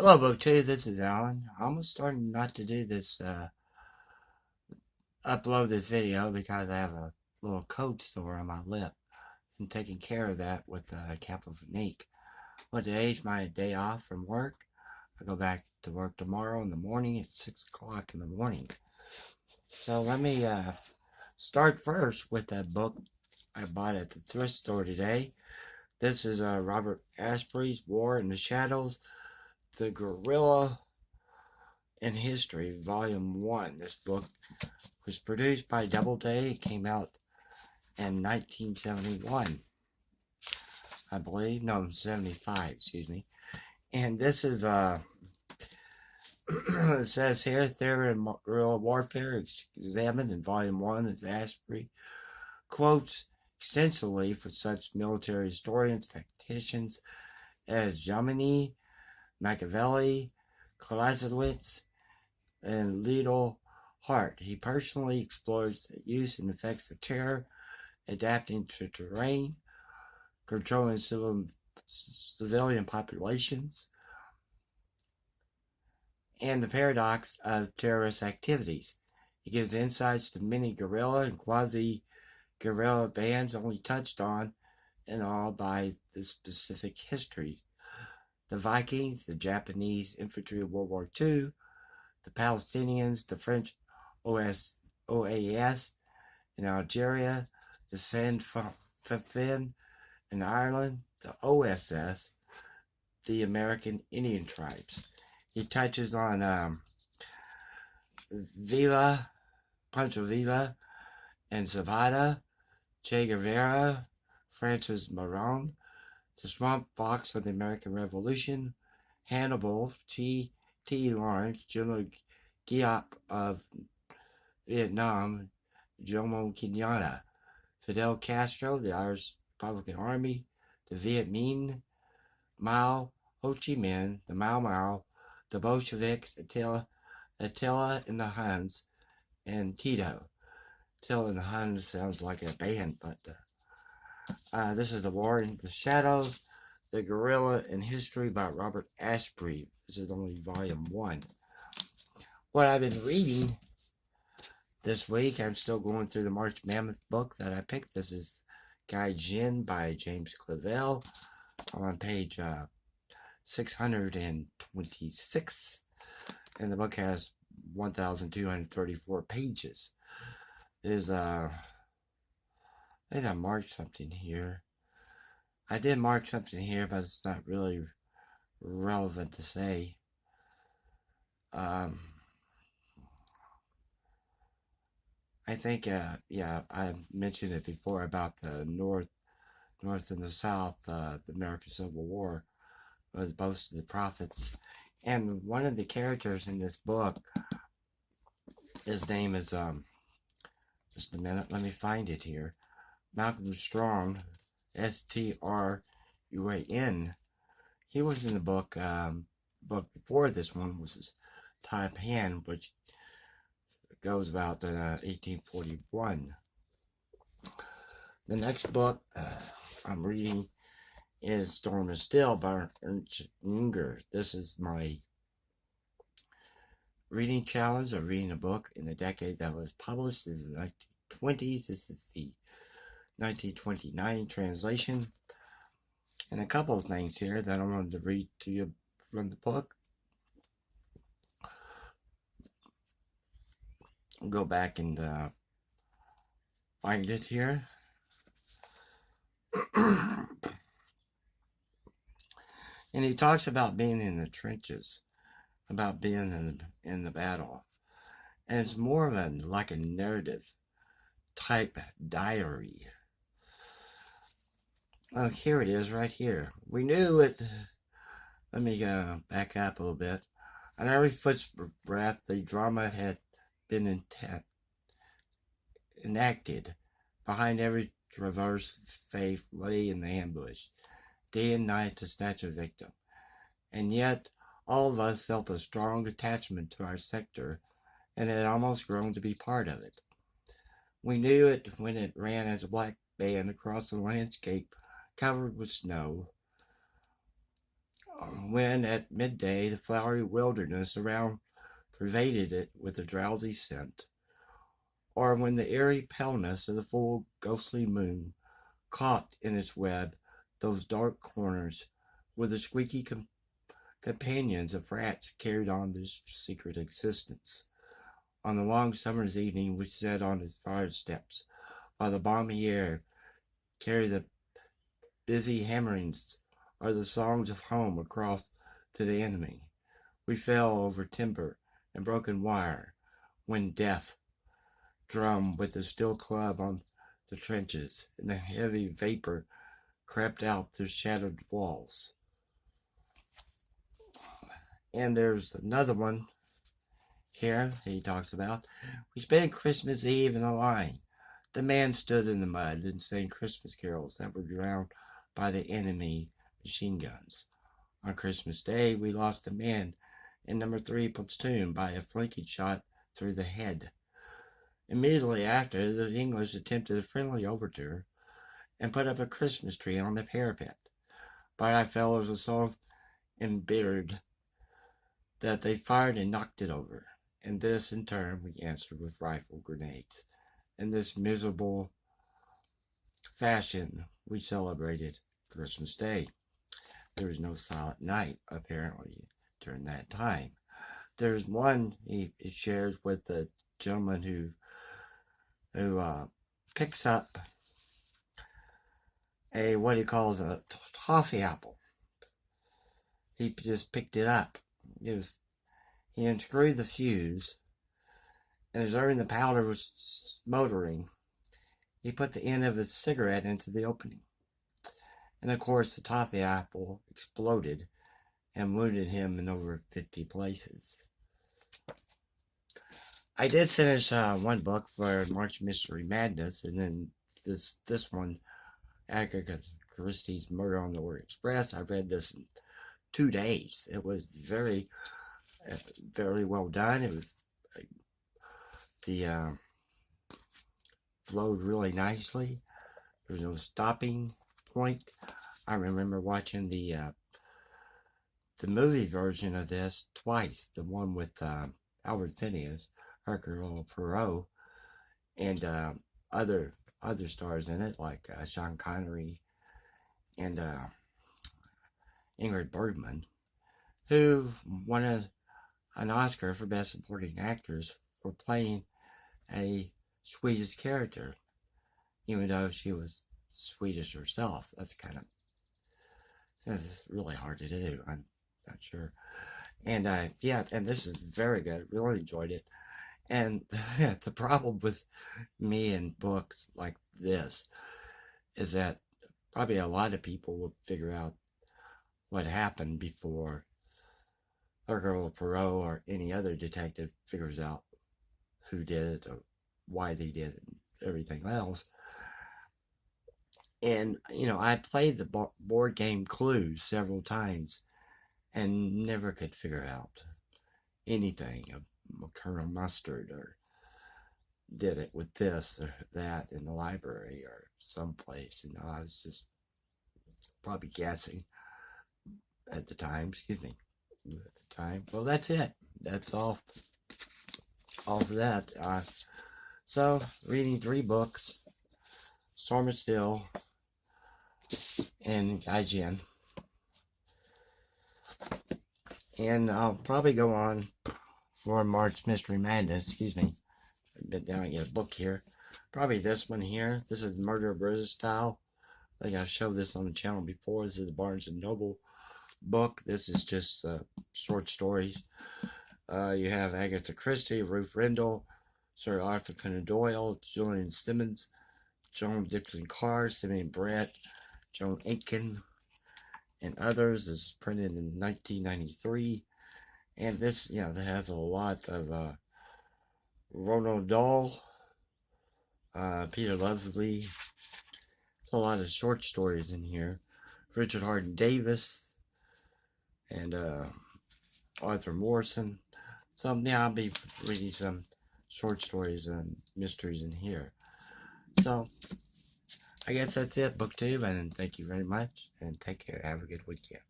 Hello, Book 2. This is Alan. I'm almost starting not to do this, upload this video because I have a little cold sore on my lip. I'm taking care of that with a cap of Nick. Well, today's my day off from work. I go back to work tomorrow in the morning at 6 o'clock in the morning. So let me start first with that book I bought at the thrift store today. This is Robert Asprey's War in the Shadows, The Guerrilla in History, Volume 1. This book was produced by Doubleday. It came out in 1971, I believe. No, 75, excuse me. And this is, it says here, Theory of Guerrilla Warfare examined in Volume 1 as Asprey quotes extensively for such military historians, tacticians as Jomini, Machiavelli, Clausewitz, and Liddell Hart. He personally explores the use and effects of terror, adapting to terrain, controlling civilian populations, and the paradox of terrorist activities. He gives insights to many guerrilla and quasi-guerrilla bands only touched on and all by the specific history. The Vikings, the Japanese infantry of World War II, the Palestinians, the French OAS in Algeria, the Sinn in Ireland, the OSS, the American Indian tribes. He touches on Villa, Pancho Villa, and Zapata, Che Guevara, Francis Maron, the Swamp Fox of the American Revolution, Hannibal, T. Lawrence, General Giap of Vietnam, Jomo Kenyatta, Fidel Castro, the Irish Republican Army, the Viet Minh, Mao, Ho Chi Minh, the Mau Mau, the Bolsheviks, Attila and the Huns, and Tito. Attila and the Huns sounds like a band, but this is The War in the Shadows, The Guerrilla in History by Robert Asprey. This is only Volume 1. What I've been reading this week, I'm still going through the March Mammoth book that I picked. This is Guy Jin by James Clavell. I'm on page 626, and the book has 1,234 pages. There's I think I marked something here. I did mark something here, but it's not really relevant to say. I think, yeah, I mentioned it before about the North and the South, the American Civil War was both of the prophets. And one of the characters in this book, his name is, just a minute, let me find it here. Malcolm Strong, Struan. He was in the book before this one was Type Hand, which goes about 1841. The next book I'm reading is Storm is Still by Ernst Junger. This is my reading challenge of reading a book in the decade that was published. This is the 1920s. This is the 1929 translation. And a couple of things here that I wanted to read to you from the book. I'll go back and find it here. And he talks about being in the trenches, about being in the battle. And it's more of like a narrative type diary. Oh, here it is right here. We knew it. Let me back up a little bit. On every footbreath, the drama had been enacted. Behind every traverse, faith lay in the ambush, day and night to snatch a victim. And yet, all of us felt a strong attachment to our sector and had almost grown to be part of it. We knew it when it ran as a black band across the landscape covered with snow. when at midday the flowery wilderness around pervaded it with a drowsy scent, or when the eerie paleness of the full ghostly moon caught in its web those dark corners where the squeaky companions of rats carried on this secret existence. On the long summer's evening we sat on his fire steps, while the balmy air carried the busy hammerings or the songs of home across to the enemy. We fell over timber and broken wire when death drummed with the steel club on the trenches, and the heavy vapor crept out through shattered walls. And there's another one here he talks about. We spent Christmas Eve in a line. The man stood in the mud and sang Christmas carols that were drowned by the enemy machine guns. On Christmas Day, we lost a man in number 3 platoon by a flanking shot through the head. Immediately after, the English attempted a friendly overture and put up a Christmas tree on the parapet. But our fellows were so embittered that they fired and knocked it over. And this, in turn, we answered with rifle grenades. In this miserable fashion, we celebrated Christmas Day. There was no silent night, apparently, during that time. There's one he shares with the gentleman who picks up a what he calls a toffee apple. He just picked it up. He unscrewed the fuse, and as the powder was smoldering, he put the end of his cigarette into the opening. And of course, the toffee apple exploded and wounded him in over 50 places. I did finish one book for March Mystery Madness, and then this one, Agatha Christie's Murder on the Orient Express. I read this in 2 days. It was very, very well done. It was flowed really nicely. There was no stopping point. I remember watching the movie version of this twice. The one with Albert Phineas, Hercule Poirot, and other stars in it like Sean Connery and Ingrid Bergman, who won an Oscar for Best Supporting Actress for playing a Swedish character, even though she was Swedish herself. That's really hard to do. I'm not sure. And and this is very good. Really enjoyed it. And the problem with me and books like this is that probably a lot of people will figure out what happened before Hercule Poirot or any other detective figures out who did it or why they did it and everything else. And, I played the board game Clue several times and never could figure out anything of Colonel Mustard, or did it with this or that in the library or someplace. I was just probably guessing at the time. Excuse me. At the time. Well, that's it. That's all for that. So, reading 3 books, Storm of Steel, and Gaijin. And I'll probably go on for March Mystery Madness. Excuse me. I've been down and get a book here. Probably this one here. This is Murder of Rosa Style. I think I've showed this on the channel before. This is the Barnes & Noble book. This is just short stories. You have Agatha Christie, Ruth Rendell, Sir Arthur Conan Doyle, Julian Simmons, Joan Dixon Carr, Simeon Brett, Joan Aitken, and others. This is printed in 1993. And this, that has a lot of Ronald Dahl, Peter Lovesley. It's a lot of short stories in here. Richard Hardin Davis and Arthur Morrison. So I'll be reading some short stories and mysteries in here. So I guess that's it, BookTube, and thank you very much, and take care. Have a good weekend.